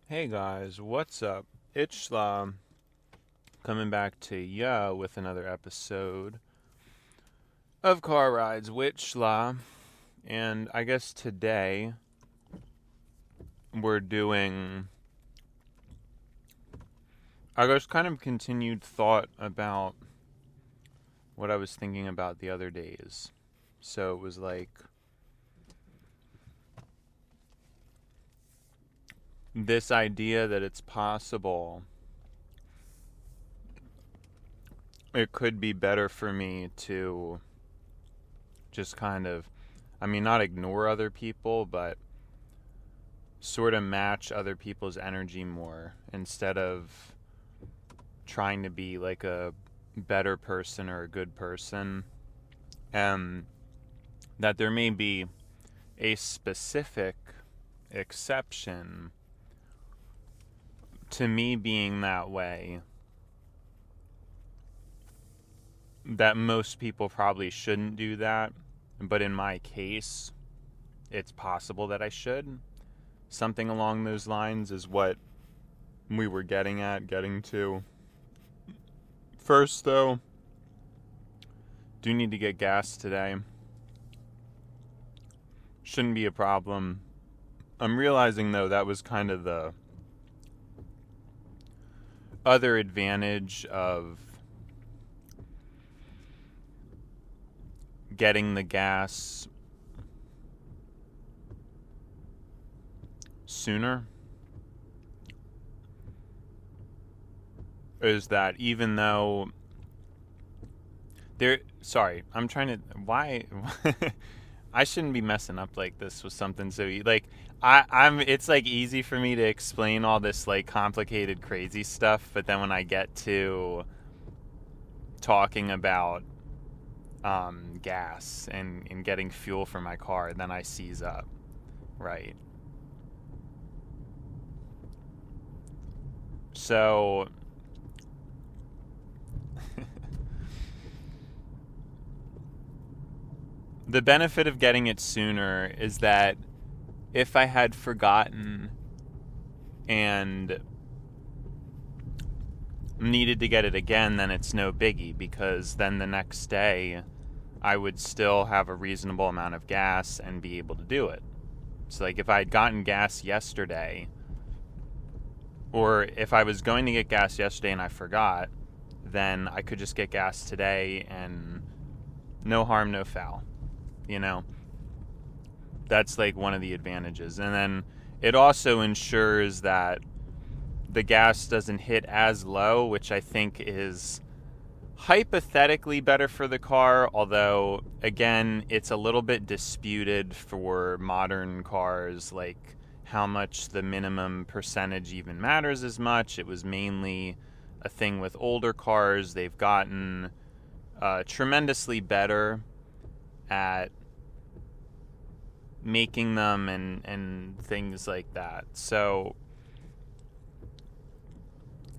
Hey guys, what's up? It's coming back to ya with another episode of Car Rides with and I guess today we're doing kind of continued thought about what I was thinking about the other days. So it was like this idea that it's possible it could be better for me to just kind of, not ignore other people, but sort of match other people's energy more instead of trying to be like a better person or a good person. And that there may be a specific exception to me being that way, that most people probably shouldn't do that, but in my case it's possible that I should. Something along those lines is what we were getting to. First, though, do need to get gas today. Shouldn't be a problem. I'm realizing, though, that was kind of the other advantage of getting the gas sooner, is that even though I'm trying to, why, I shouldn't be messing up like this with something so, like, it's like easy for me to explain all this like complicated crazy stuff, but then when I get to talking about gas and getting fuel for my car, then I seize up, right? So the benefit of getting it sooner is that if I had forgotten and needed to get it again, then it's no biggie, because then the next day I would still have a reasonable amount of gas and be able to do it. So like if I had gotten gas yesterday, or if I was going to get gas yesterday and I forgot, then I could just get gas today and no harm, no foul. You know, that's like one of the advantages. And then it also ensures that the gas doesn't hit as low, which I think is hypothetically better for the car, although again it's a little bit disputed for modern cars, like how much the minimum percentage even matters as much. It was mainly a thing with older cars. They've gotten tremendously better at making them and things like that. So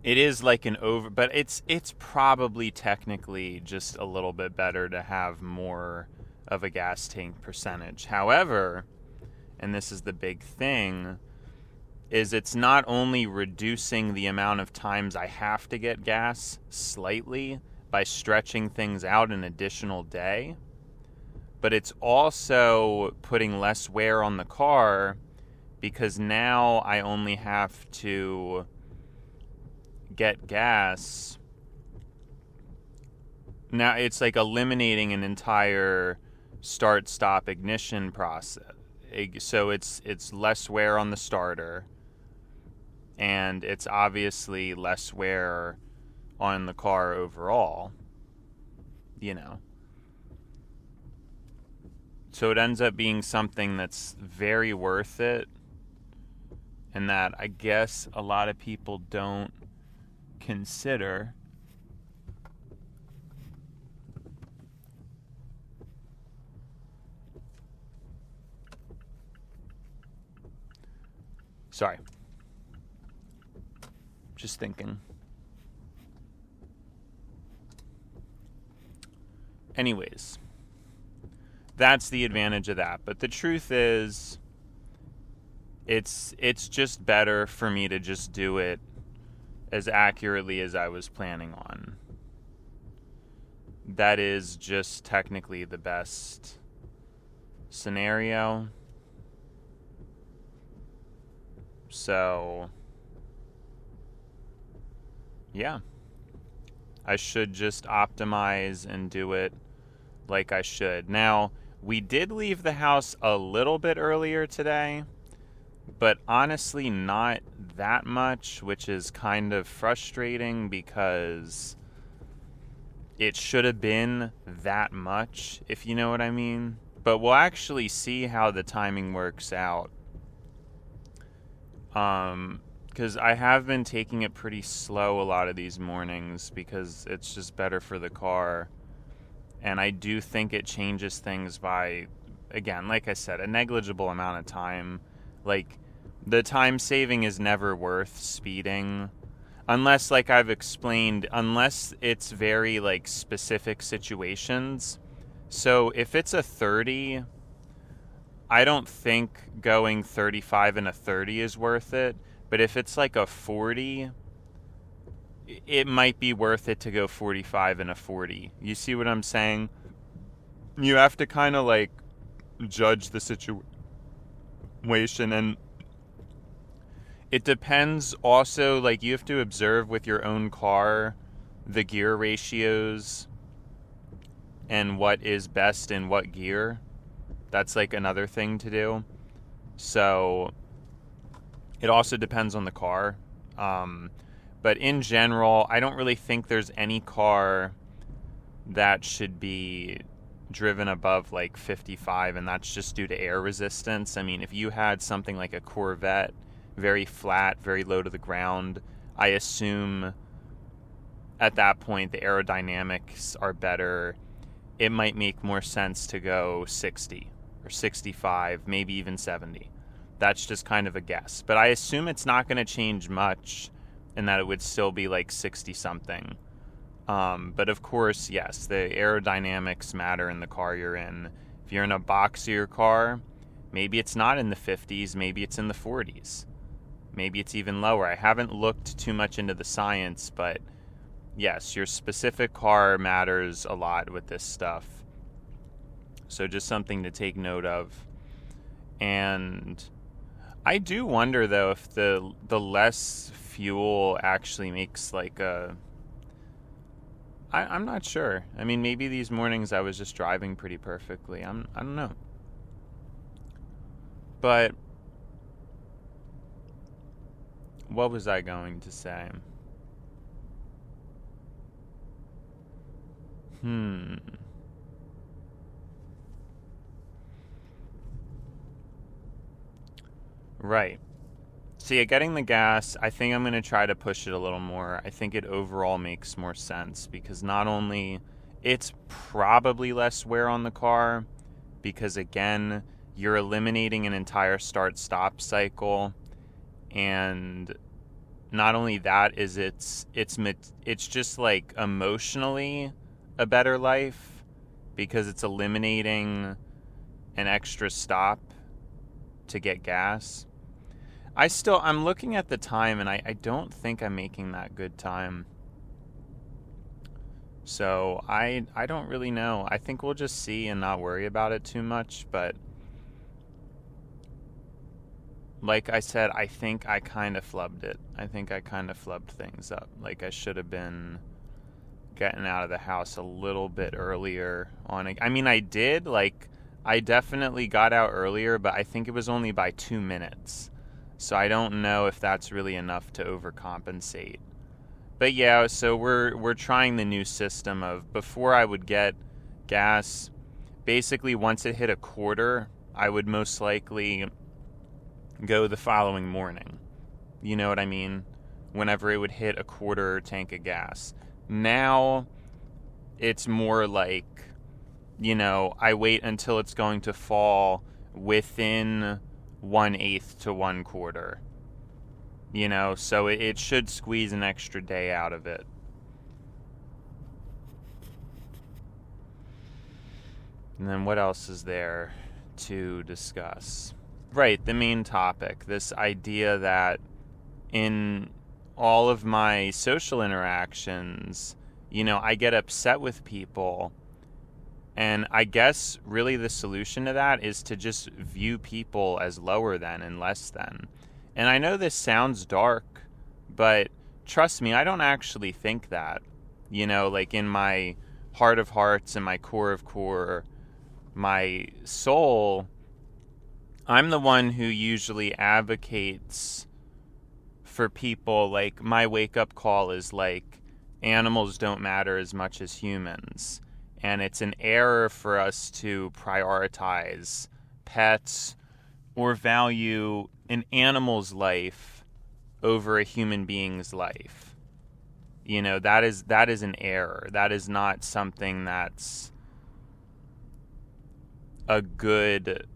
it is like an over, but it's probably technically just a little bit better to have more of a gas tank percentage. However, and this is the big thing, is it's not only reducing the amount of times I have to get gas slightly by stretching things out an additional day, but it's also putting less wear on the car, because now I only have to get gas. Now it's like eliminating an entire start-stop ignition process. So it's less wear on the starter, and it's obviously less wear on the car overall, you know. So it ends up being something that's very worth it, and that I guess a lot of people don't consider. Sorry. Just thinking. Anyways, that's the advantage of that. But the truth is, it's just better for me to just do it as accurately as I was planning on. That is just technically the best scenario. So, yeah. I should just optimize and do it like I should. Now, we did leave the house a little bit earlier today, but honestly not that much, which is kind of frustrating because it should have been that much, if you know what I mean. But we'll actually see how the timing works out. Because I have been taking it pretty slow a lot of these mornings because it's just better for the car. And I do think it changes things by, again, like I said, a negligible amount of time. Like, the time saving is never worth speeding. Unless, like I've explained, unless it's very, like, specific situations. So if it's a 30, I don't think going 35 and a 30 is worth it. But if it's like a 40, it might be worth it to go 45 and a 40. You see what I'm saying? You have to kind of like judge the situation, and it depends also, like you have to observe with your own car the gear ratios and what is best in what gear. That's like another thing to do. So it also depends on the car. But in general, I don't really think there's any car that should be driven above like 55, and that's just due to air resistance. I mean, if you had something like a Corvette, very flat, very low to the ground, I assume at that point the aerodynamics are better. It might make more sense to go 60 or 65, maybe even 70. That's just kind of a guess. But I assume it's not going to change much and that it would still be like 60-something. But of course, yes, the aerodynamics matter in the car you're in. If you're in a boxier car, maybe it's not in the 50s, maybe it's in the 40s. Maybe it's even lower. I haven't looked too much into the science, but yes, your specific car matters a lot with this stuff. So just something to take note of. And I do wonder, though, if the less fuel actually makes like a... I'm not sure. I mean, maybe these mornings I was just driving pretty perfectly. I don't know. But what was I going to say? Right. So yeah, getting the gas, I think I'm going to try to push it a little more. I think it overall makes more sense because not only it's probably less wear on the car because again, you're eliminating an entire start-stop cycle, and not only that is it's just like emotionally a better life because it's eliminating an extra stop to get gas. I'm looking at the time, and I don't think I'm making that good time. So I don't really know. I think we'll just see and not worry about it too much. But like I said, I think I kind of flubbed it. I think I kind of flubbed things up. Like I should have been getting out of the house a little bit earlier on. I mean, I did. Like, I definitely got out earlier, but I think it was only by 2 minutes. So I don't know if that's really enough to overcompensate. But yeah, so we're trying the new system of before I would get gas, basically once it hit a quarter, I would most likely go the following morning. You know what I mean? Whenever it would hit a quarter tank of gas. Now it's more like, you know, I wait until it's going to fall within 1/8 to 1/4. You know, so it should squeeze an extra day out of it. And then what else is there to discuss? Right, the main topic, this idea that in all of my social interactions, I get upset with people. And I guess really the solution to that is to just view people as lower than and less than. And I know this sounds dark, but trust me, I don't actually think that. Like in my heart of hearts and my core of core, my soul, I'm the one who usually advocates for people. Like, my wake up call is like, animals don't matter as much as humans. And it's an error for us to prioritize pets or value an animal's life over a human being's life. That is an error. That is not something that's a good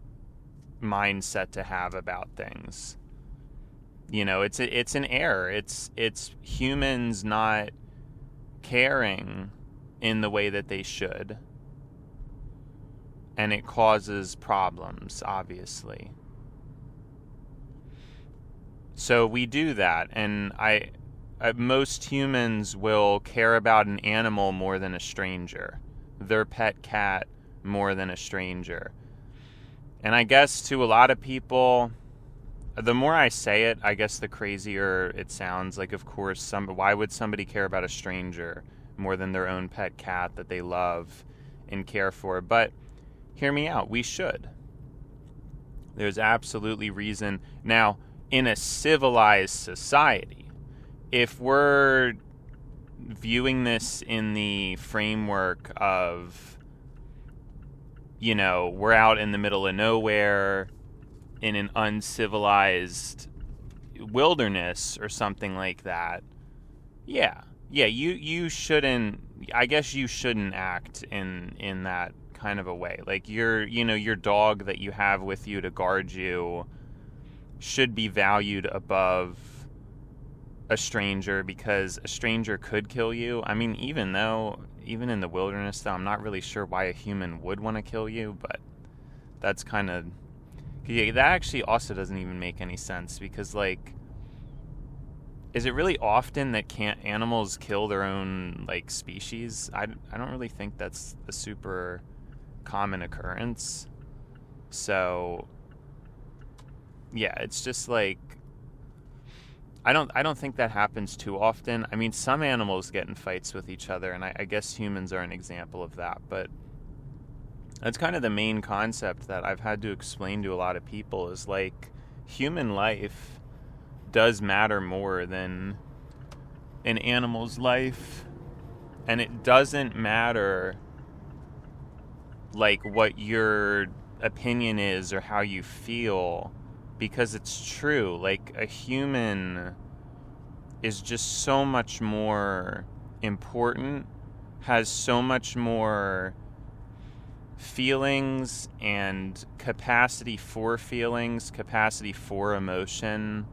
mindset to have about things. It's an error. It's humans not caring in the way that they should, and it causes problems, obviously. So we do that, and most humans will care about an animal more than a stranger, their pet cat more than a stranger. And I guess to a lot of people, the more I say it, I guess the crazier it sounds. Like, of course, why would somebody care about a stranger more than their own pet cat that they love and care for? But hear me out, we should. There's absolutely reason. Now, in a civilized society, if we're viewing this in the framework of, we're out in the middle of nowhere in an uncivilized wilderness or something like that, you shouldn't, I guess you shouldn't act in that kind of a way. Like, your dog that you have with you to guard you should be valued above a stranger, because a stranger could kill you. I mean, even in the wilderness, though, I'm not really sure why a human would want to kill you, but that's kind of, that actually also doesn't even make any sense, because, like, is it really often that animals kill their own, like, species? I don't really think that's a super common occurrence. So, yeah, it's just like, I don't think that happens too often. I mean, some animals get in fights with each other, and I guess humans are an example of that. But that's kind of the main concept that I've had to explain to a lot of people, is like, human life does matter more than an animal's life. And it doesn't matter, like, what your opinion is or how you feel, because it's true. Like, a human is just so much more important, has so much more feelings and capacity for feelings, capacity for emotion.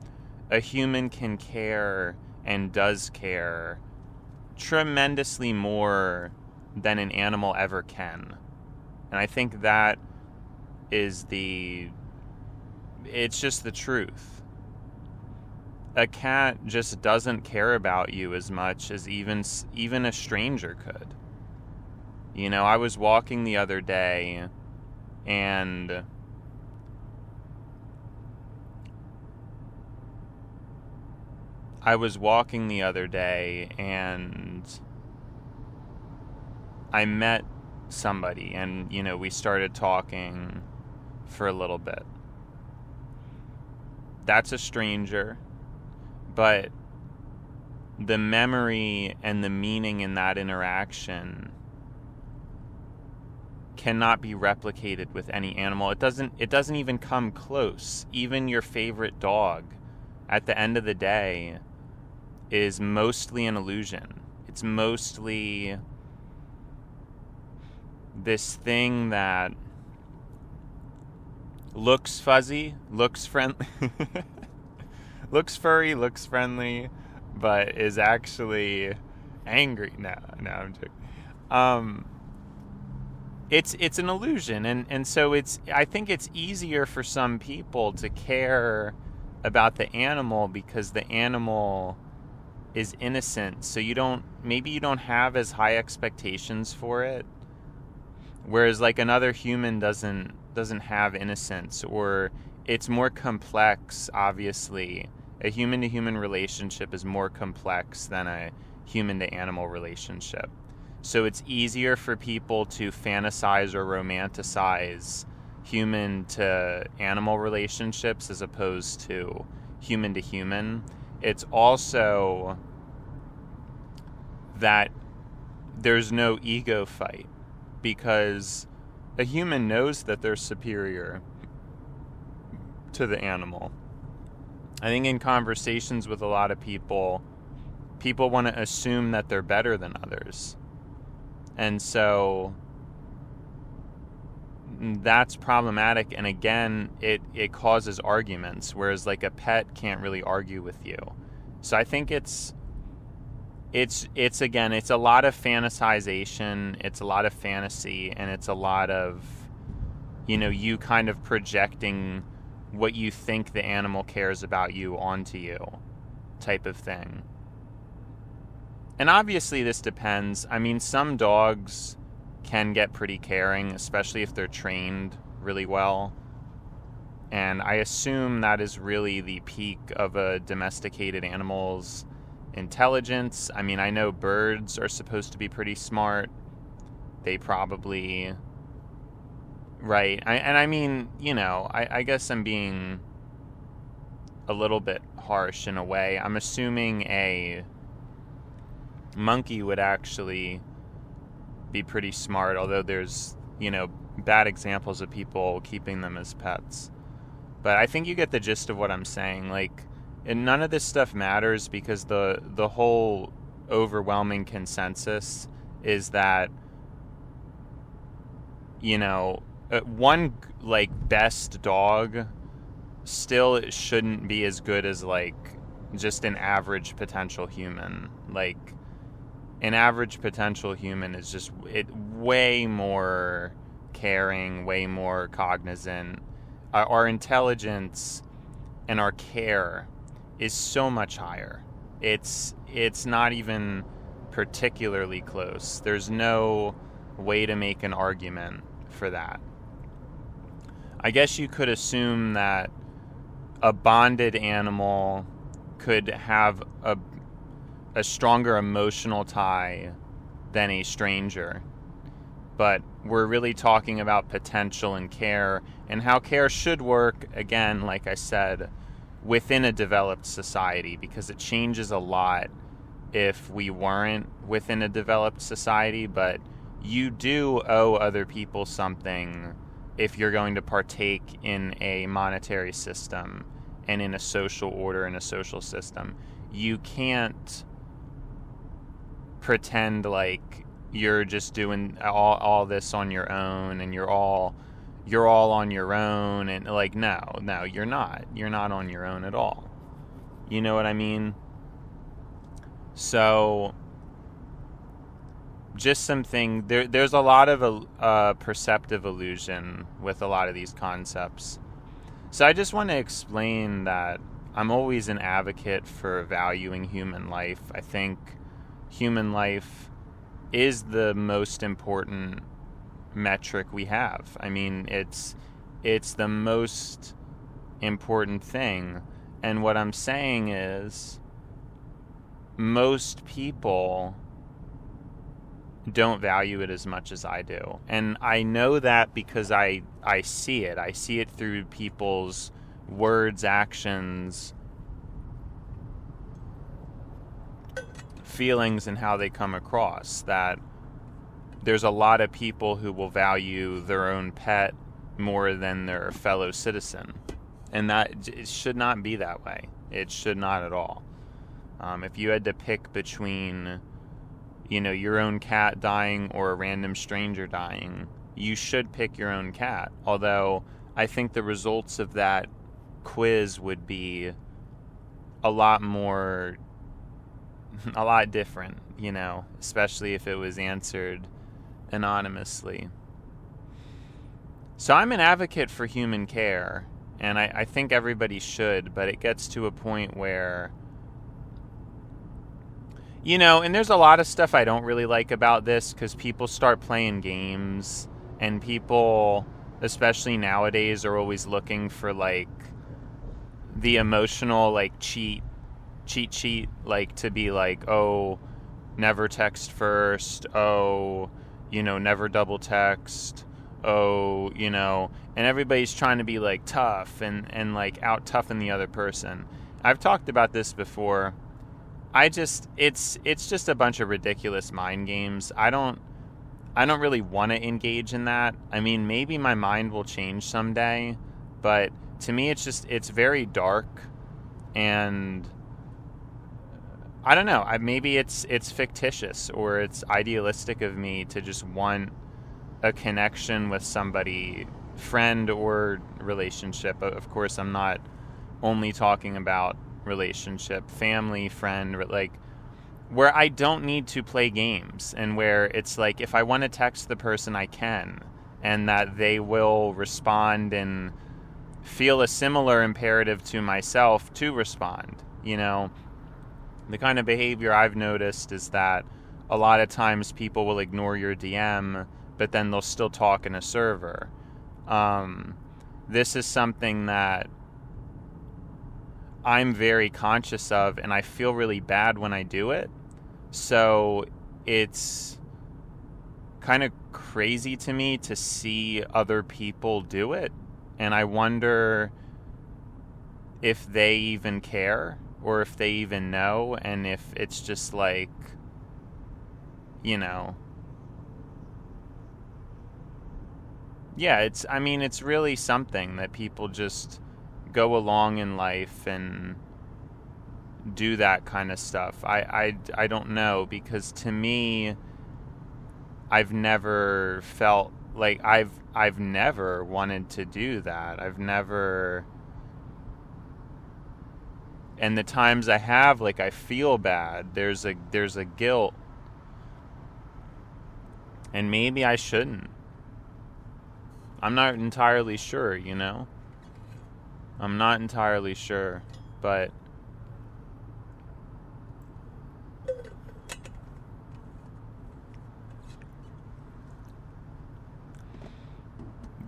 A human can care, and does care, tremendously more than an animal ever can. And I think that is it's just the truth. A cat just doesn't care about you as much as even a stranger could. I was walking the other day, and I met somebody, and, we started talking for a little bit. That's a stranger, but the memory and the meaning in that interaction cannot be replicated with any animal. It doesn't even come close. Even your favorite dog, at the end of the day, is mostly an illusion. It's mostly this thing that looks fuzzy, looks friendly, looks furry, looks friendly, but is actually angry. No, I'm joking. it's an illusion, and so I think it's easier for some people to care about the animal because the animal is innocent, so you don't have as high expectations for it, whereas like another human doesn't have innocence, or it's more complex. Obviously, a human to human relationship is more complex than a human to animal relationship. So it's easier for people to fantasize or romanticize human to animal relationships as opposed to human to human. It's also that there's no ego fight because a human knows that they're superior to the animal. I think in conversations with a lot of people want to assume that they're better than others. And so that's problematic, and again, it causes arguments, whereas like a pet can't really argue with you. So I think it's again, it's a lot of fantasization, it's a lot of fantasy, and it's a lot of, you kind of projecting what you think the animal cares about you onto you type of thing. And obviously this depends. I mean, some dogs can get pretty caring, especially if they're trained really well. And I assume that is really the peak of a domesticated animal's intelligence. I mean, I know birds are supposed to be pretty smart. They probably... Right. I mean, I guess I'm being a little bit harsh in a way. I'm assuming a monkey would actually be pretty smart, although there's, bad examples of people keeping them as pets. But I think you get the gist of what I'm saying. Like, and none of this stuff matters because the whole overwhelming consensus is that, one, like, best dog still shouldn't be as good as, like, just an average potential human. Like, an average potential human is just way more caring, way more cognizant. Our intelligence and our care is so much higher. It's not even particularly close. There's no way to make an argument for that. I guess you could assume that a bonded animal could have a stronger emotional tie than a stranger. But we're really talking about potential and care, and how care should work, again, like I said, within a developed society, because it changes a lot if we weren't within a developed society. But you do owe other people something if you're going to partake in a monetary system and in a social order and a social system. You can't pretend like you're just doing all this on your own and you're all on your own, and like, no, you're not on your own at all. You know what I mean? So just something there's a lot of perceptive illusion with a lot of these concepts. So I just want to explain that I'm always an advocate for valuing human life. I think human life is the most important metric we have. I mean, it's the most important thing. And what I'm saying is most people don't value it as much as I do. And I know that because I see it. I see it through people's words, actions, feelings, and how they come across. That there's a lot of people who will value their own pet more than their fellow citizen. And that it should not be that way. It should not at all. If you had to pick between, your own cat dying or a random stranger dying, you should pick your own cat. Although I think the results of that quiz would be a lot different, especially if it was answered anonymously. So I'm an advocate for human care, and I think everybody should, but it gets to a point where, and there's a lot of stuff I don't really like about this, because people start playing games, and people, especially nowadays, are always looking for, like, the emotional, like, cheat sheet, like, to be like, oh, never text first, oh, never double text, oh, and everybody's trying to be, like, tough and like, out toughen the other person. I've talked about this before. It's just a bunch of ridiculous mind games. I don't really want to engage in that. I mean, maybe my mind will change someday, but to me, it's very dark, and I don't know. Maybe it's fictitious, or it's idealistic of me to just want a connection with somebody, friend or relationship. Of course, I'm not only talking about relationship, family, friend, like, where I don't need to play games, and where it's like, if I want to text the person, I can, and that they will respond and feel a similar imperative to myself to respond. The kind of behavior I've noticed is that a lot of times people will ignore your DM, but then they'll still talk in a server. This is something that I'm very conscious of, and I feel really bad when I do it. So it's kind of crazy to me to see other people do it, and I wonder if they even care, or if they even know, and if it's just like, yeah, it's really something that people just go along in life and do that kind of stuff. I don't know, because to me, I've never felt like I've never wanted to do that. I've never, and the times I have, like, I feel bad. There's a guilt, and maybe I shouldn't. I'm not entirely sure, I'm not entirely sure, but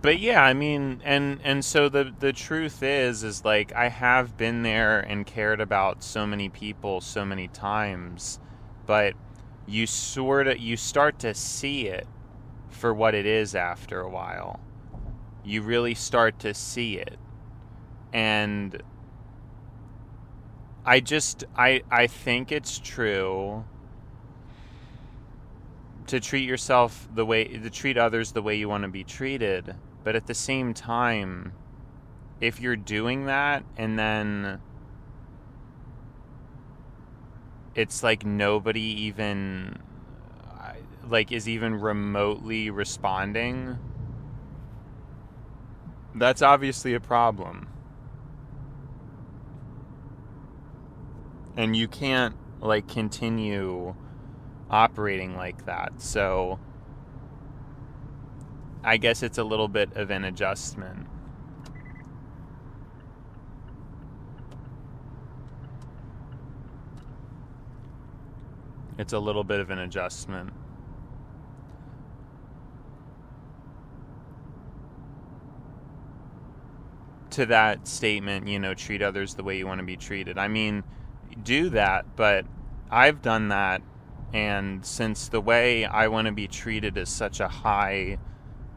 yeah, I mean, and so the truth is like, I have been there and cared about so many people so many times, but you start to see it for what it is after a while. You really start to see it. And I think it's true to treat others the way you want to be treated. But at the same time, if you're doing that and then it's like nobody even is even remotely responding, that's obviously a problem. And you can't continue operating like that. So I guess it's a little bit of an adjustment. It's a little bit of an adjustment. To that statement, treat others the way you want to be treated. I mean, do that, but I've done that, and since the way I want to be treated is such a high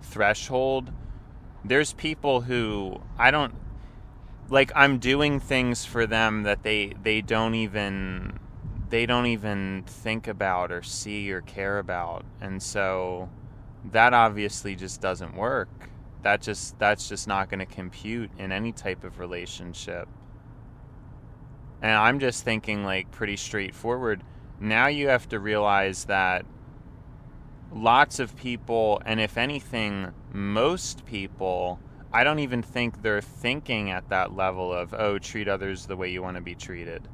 threshold, there's people who I'm doing things for them that they don't even think about or see or care about, and so that obviously just doesn't work. That's just not going to compute in any type of relationship. And I'm just thinking pretty straightforward. Now you have to realize that lots of people, and if anything, most people, I don't even think they're thinking at that level of, oh, treat others the way you want to be treated.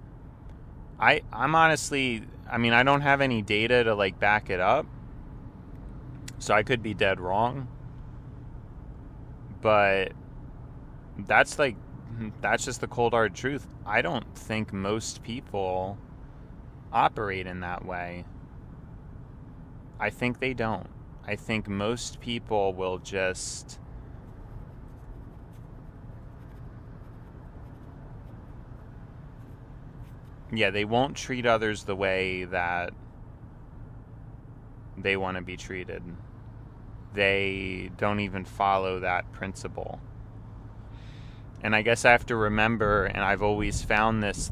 I'm honestly, I don't have any data to back it up, so I could be dead wrong. But that's just the cold hard truth. I don't think most people operate in that way. I think they don't. I think most people will just they won't treat others the way that they want to be treated. They don't even follow that principle. And I guess I have to remember, and I've always found this,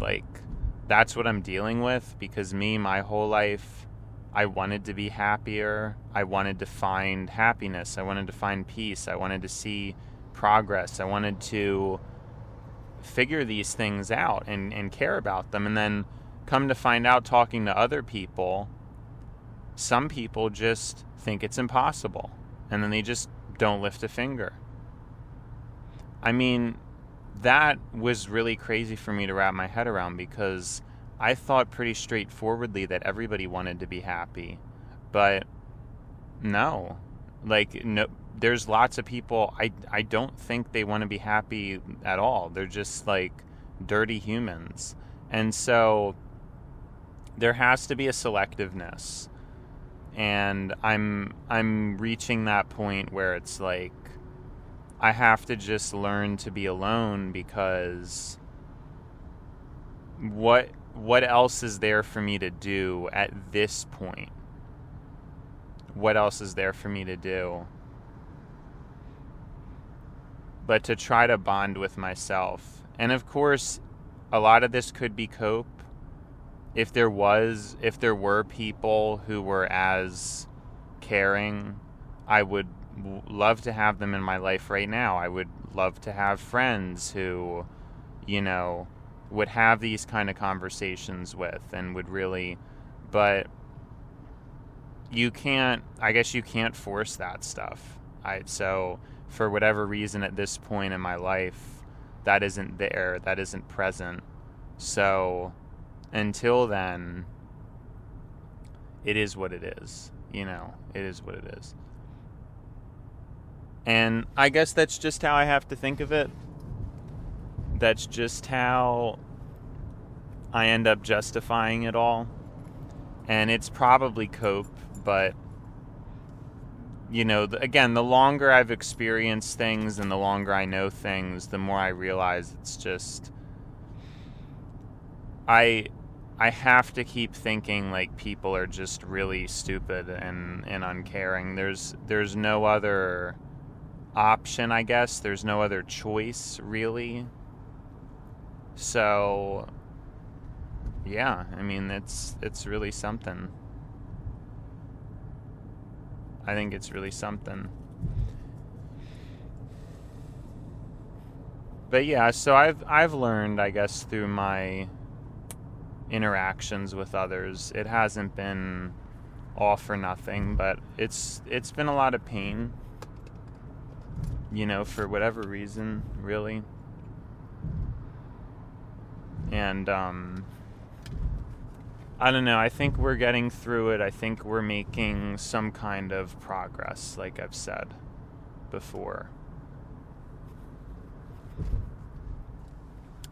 that's what I'm dealing with, because my whole life, I wanted to be happier. I wanted to find happiness. I wanted to find peace. I wanted to see progress. I wanted to figure these things out and care about them. And then come to find out, talking to other people, some people just think it's impossible. And then they just don't lift a finger. I mean, that was really crazy for me to wrap my head around, because I thought pretty straightforwardly that everybody wanted to be happy. But no. No, there's lots of people, I don't think they want to be happy at all. They're just dirty humans. And so there has to be a selectiveness. And I'm reaching that point where it's I have to just learn to be alone, because what else is there for me to do at this point? What else is there for me to do but to try to bond with myself? And of course, a lot of this could be cope. If there were people who were as caring, I would love to have them in my life right now. I would love to have friends who, would have these kind of conversations with and would really, but I guess you can't force that stuff. So for whatever reason at this point in my life, that isn't there, that isn't present. So until then, it is what it is. It is what it is. And I guess that's just how I have to think of it. That's just how I end up justifying it all. And it's probably cope, but again, the longer I've experienced things and the longer I know things, the more I realize it's just I have to keep thinking people are just really stupid and uncaring. There's no other option, I guess. There's no other choice, really. So yeah, I mean, it's really something. I think it's really something. But yeah, so I've learned, I guess, through my interactions with others, it hasn't been all for nothing, but it's been a lot of pain, for whatever reason, really. And I don't know, I think we're getting through it. I think we're making some kind of progress, like I've said before.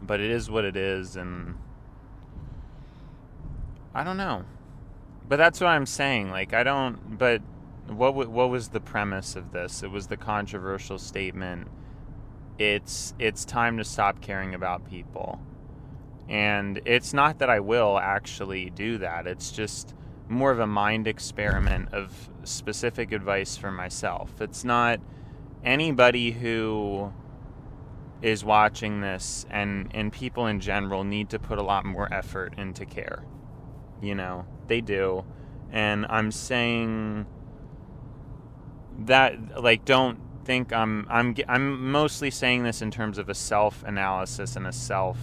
But it is what it is, and I don't know. But that's what I'm saying. But what was the premise of this? It was the controversial statement. It's time to stop caring about people. And it's not that I will actually do that. It's just more of a mind experiment of specific advice for myself. It's not anybody who is watching this, and people in general need to put a lot more effort into care. They do. And I'm saying that, don't think I'm mostly saying this in terms of a self-analysis and a self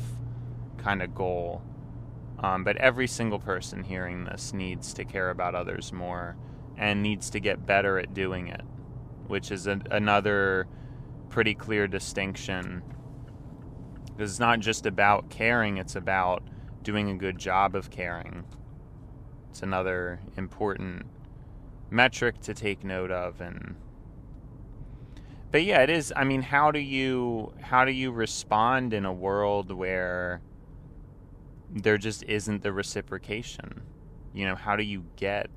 kind of goal. But every single person hearing this needs to care about others more and needs to get better at doing it, which is another pretty clear distinction. Because it's not just about caring, it's about doing a good job of caring. It's another important metric to take note of. But yeah, it is. I mean, how do you respond in a world where there just isn't the reciprocation? You know, how do you get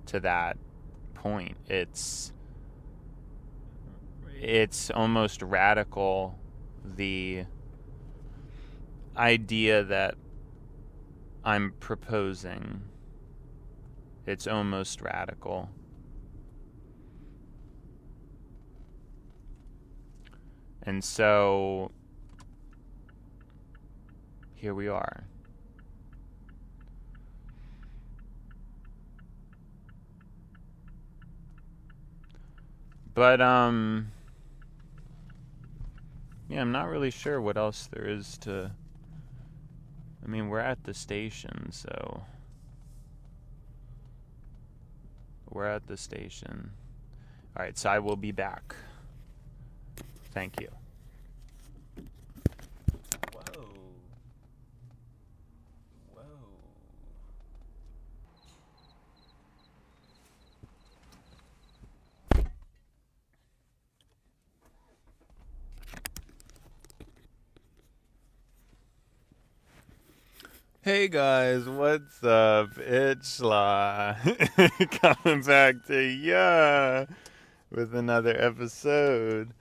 to that point? It's almost radical, the idea that I'm proposing. It's almost radical. And so here we are. But yeah, I'm not really sure what else there is to. I mean, we're at the station, so we're at the station. All right, so I will be back. Thank you. Whoa. Whoa. Hey guys, what's up? It's Law coming back to ya with another episode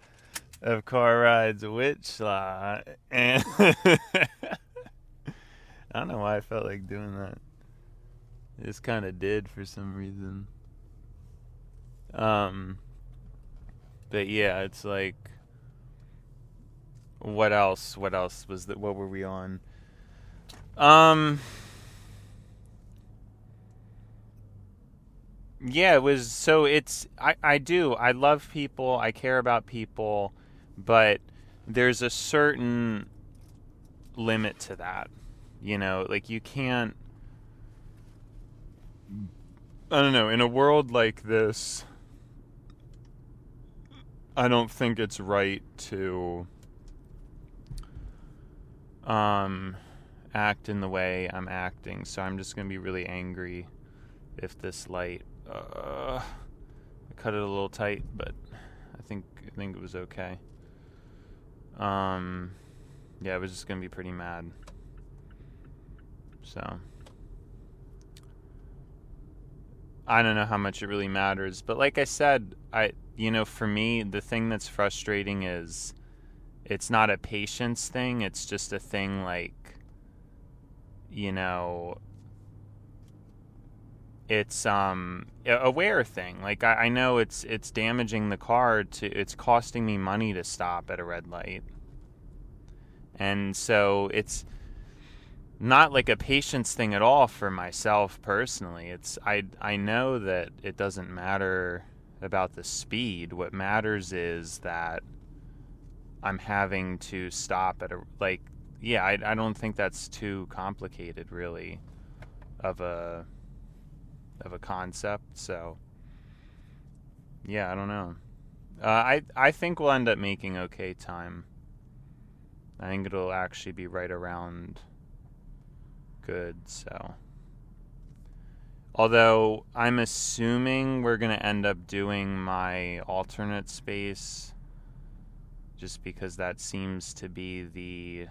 of Car Rides with Schla. And I don't know why I felt like doing that. I just kind of did for some reason. But yeah, it's like, what else was that? What were we on? Yeah, it was, so I love people, I care about people, but there's a certain limit to that. You know, like you can't, I don't know, in a world like this, I don't think it's right to act in the way I'm acting. So I'm just gonna be really angry if this light, I cut it a little tight, but I think it was okay. Yeah, I was just gonna be pretty mad. So I don't know how much it really matters, but like I said, for me, the thing that's frustrating is it's not a patience thing. It's just a thing like, it's a wear thing. Like I know it's damaging the car, it's costing me money to stop at a red light. And so it's not like a patience thing at all for myself personally. It's I know that it doesn't matter about the speed. What matters is that I'm having to stop at I don't think that's too complicated really of a concept. So yeah, I don't know. I think we'll end up making okay time. I think it'll actually be right around good. So, although I'm assuming we're going to end up doing my alternate space, just because that seems to be the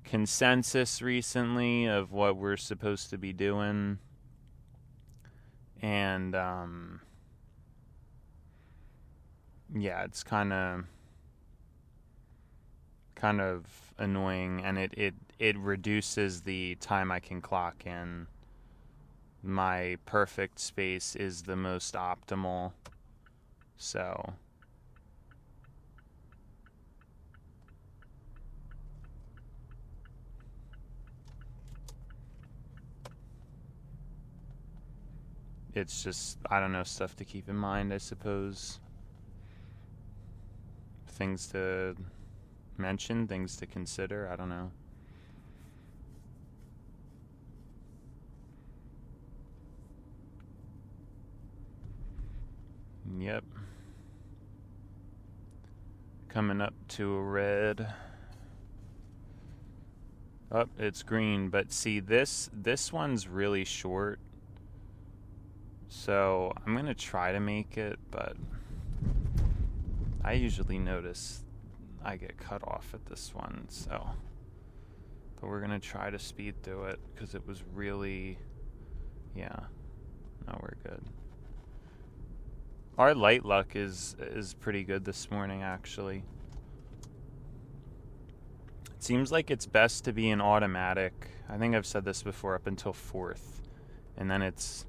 consensus recently of what we're supposed to be doing. And yeah, it's kind of annoying, and it reduces the time I can clock in. My perfect space is the most optimal, so it's just, I don't know, stuff to keep in mind, I suppose. Things to mention, things to consider, I don't know. Yep. Coming up to a red. Oh, it's green, but see, this one's really short. So I'm going to try to make it, but I usually notice I get cut off at this one, so. But we're going to try to speed through it because it was really, yeah, no, we're good. Our light luck is pretty good this morning, actually. It seems like it's best to be in automatic. I think I've said this before, up until 4th. And then it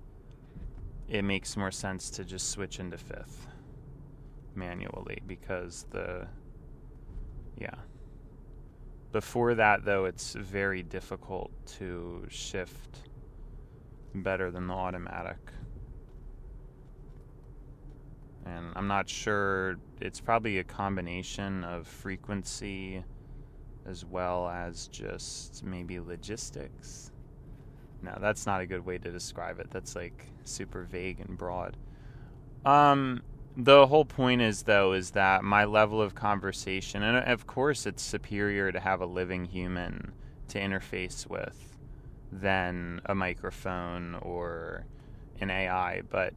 makes more sense to just switch into 5th manually because before that, though, it's very difficult to shift better than the automatic. And I'm not sure, it's probably a combination of frequency as well as just maybe logistics. No, that's not a good way to describe it. That's like super vague and broad. The whole point is that my level of conversation, and of course it's superior to have a living human to interface with than a microphone or an AI, but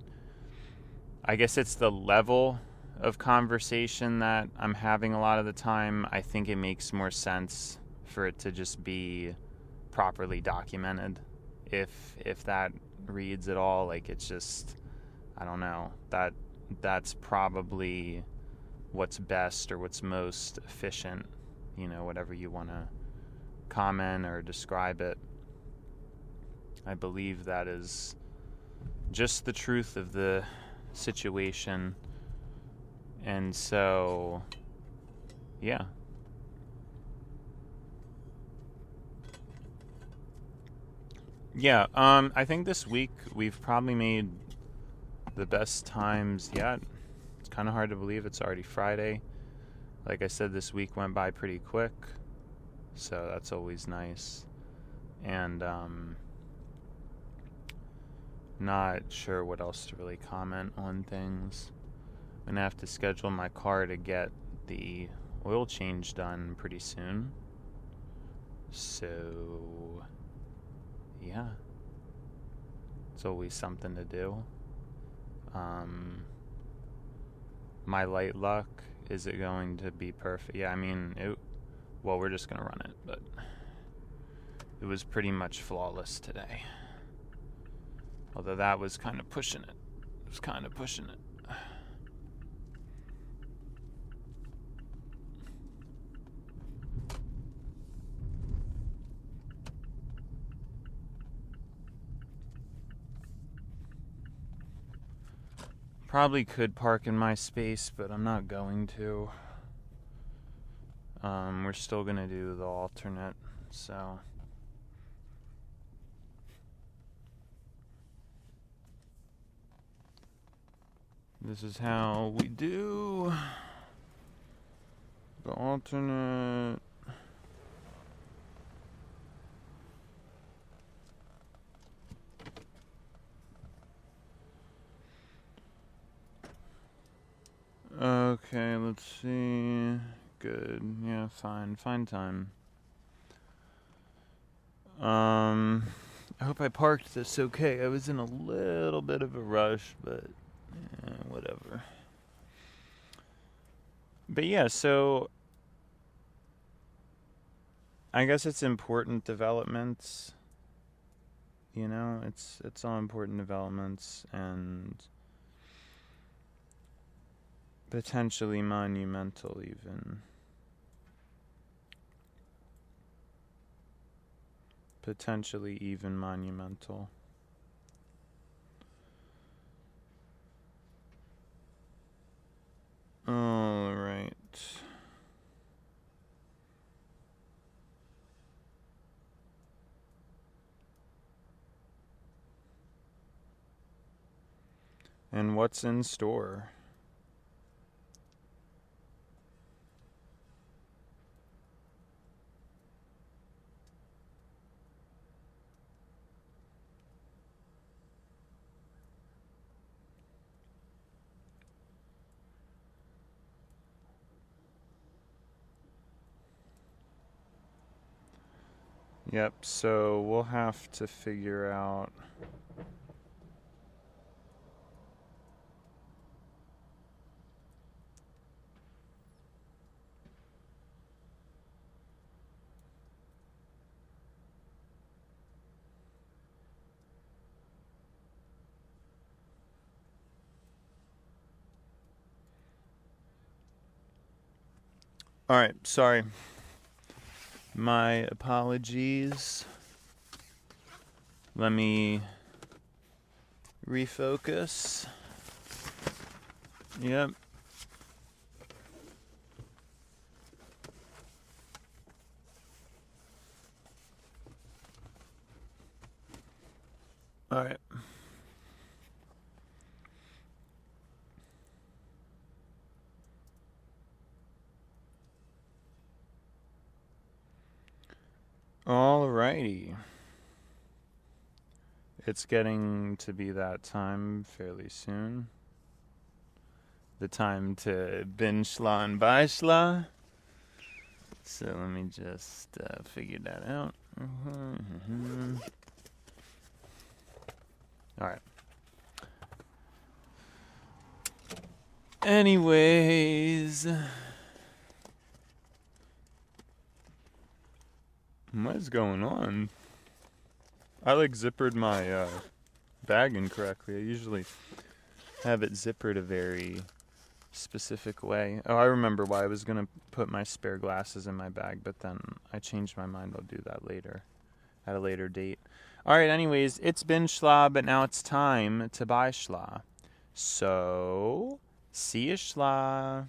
I guess it's the level of conversation that I'm having a lot of the time. I think it makes more sense for it to just be properly documented. If that reads at all, like it's just, I don't know, that's probably what's best or what's most efficient, whatever you want to comment or describe it. I believe that is just the truth of the situation. And so, yeah. Yeah, I think this week we've probably made the best times yet. It's kind of hard to believe it's already Friday. Like I said, this week went by pretty quick, so that's always nice. And not sure what else to really comment on things. I'm gonna have to schedule my car to get the oil change done pretty soon. So, yeah. It's always something to do. My light luck, is it going to be perfect? Yeah, I mean, we're just gonna run it, but it was pretty much flawless today. Although that was kind of pushing it. It was kind of pushing it. Probably could park in my space, but I'm not going to. We're still going to do the alternate, so. This is how we do the alternate. Okay, let's see. Good. Yeah, fine. Fine time. I hope I parked this okay. I was in a little bit of a rush, but whatever. But yeah, so I guess it's important developments. It's all important developments and potentially monumental even. Potentially even monumental. All right. And what's in store? Yep, so we'll have to figure out Alright, sorry. My apologies. Let me refocus. Yep. Alright. Alrighty. It's getting to be that time fairly soon. The time to binge schla and buy schla. So let me just figure that out. Alright. Anyways. What is going on? I zippered my bag incorrectly. I usually have it zippered a very specific way. Oh, I remember why I was going to put my spare glasses in my bag, but then I changed my mind. I'll do that later, at a later date. Alright, anyways, it's been schla, but now it's time to buy schla. So, see you schla.